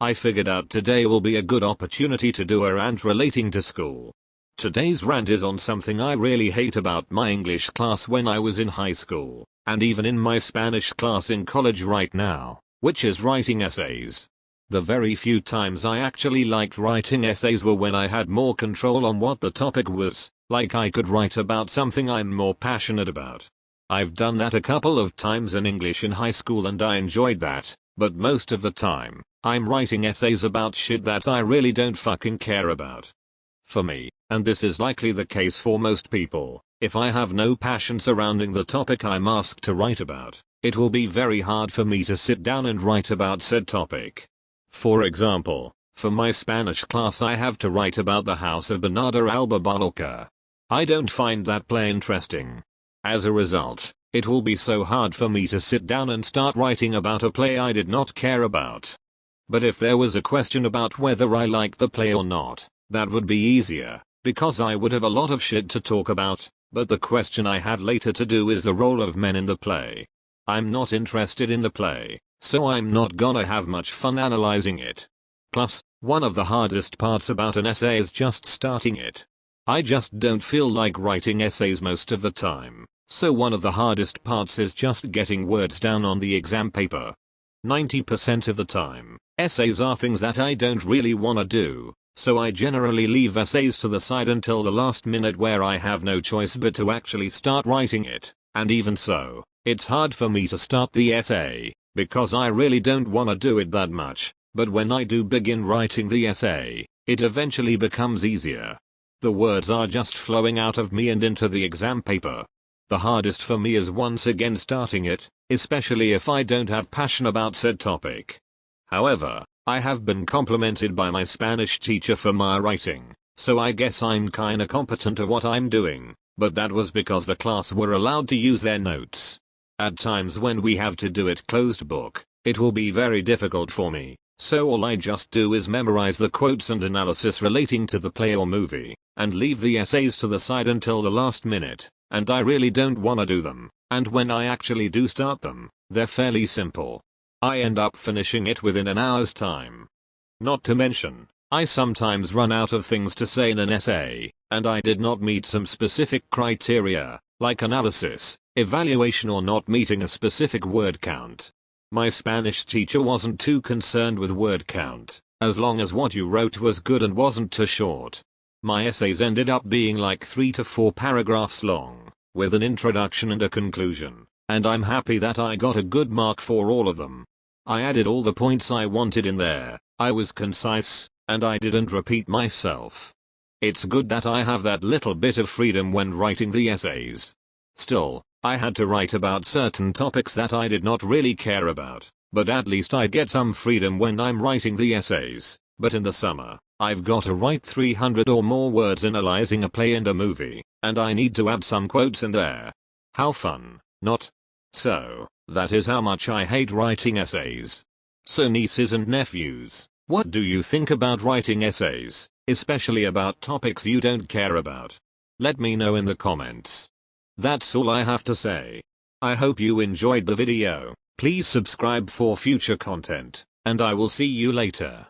I figured out today will be a good opportunity to do a rant relating to school. Today's rant is on something I really hate about my English class when I was in high school, and even in my Spanish class in college right now, which is writing essays. The very few times I actually liked writing essays were when I had more control on what the topic was, like I could write about something I'm more passionate about. I've done that a couple of times in English in high school and I enjoyed that, but most of the time, I'm writing essays about shit that I really don't fucking care about. For me, and this is likely the case for most people, if I have no passion surrounding the topic I'm asked to write about, it will be very hard for me to sit down and write about said topic. For example, for my Spanish class I have to write about the house of Bernardo Alba Barloca. I don't find that play interesting. As a result, it will be so hard for me to sit down and start writing about a play I did not care about. But if there was a question about whether I liked the play or not, that would be easier, because I would have a lot of shit to talk about, but the question I have later to do is the role of men in the play. I'm not interested in the play, so I'm not gonna have much fun analyzing it. Plus, one of the hardest parts about an essay is just starting it. I just don't feel like writing essays most of the time, so one of the hardest parts is just getting words down on the exam paper. 90% of the time, essays are things that I don't really wanna do, so I generally leave essays to the side until the last minute where I have no choice but to actually start writing it, and even so, it's hard for me to start the essay, because I really don't wanna do it that much, but when I do begin writing the essay, it eventually becomes easier. The words are just flowing out of me and into the exam paper. The hardest for me is once again starting it, especially if I don't have passion about said topic. However, I have been complimented by my Spanish teacher for my writing, so I guess I'm kinda competent at what I'm doing, but that was because the class were allowed to use their notes. At times when we have to do it closed book, it will be very difficult for me, so all I just do is memorize the quotes and analysis relating to the play or movie, and leave the essays to the side until the last minute, and I really don't wanna do them, and when I actually do start them, they're fairly simple. I end up finishing it within an hour's time. Not to mention, I sometimes run out of things to say in an essay, and I did not meet some specific criteria, like analysis, evaluation or not meeting a specific word count. My Spanish teacher wasn't too concerned with word count, as long as what you wrote was good and wasn't too short. My essays ended up being like 3 to 4 paragraphs long, with an introduction and a conclusion, and I'm happy that I got a good mark for all of them. I added all the points I wanted in there, I was concise, and I didn't repeat myself. It's good that I have that little bit of freedom when writing the essays. Still, I had to write about certain topics that I did not really care about, but at least I get some freedom when I'm writing the essays. But in the summer, I've got to write 300 or more words analyzing a play and a movie, and I need to add some quotes in there. How fun, not? So, that is how much I hate writing essays. So nieces and nephews, what do you think about writing essays, especially about topics you don't care about? Let me know in the comments. That's all I have to say. I hope you enjoyed the video. Please subscribe for future content, and I will see you later.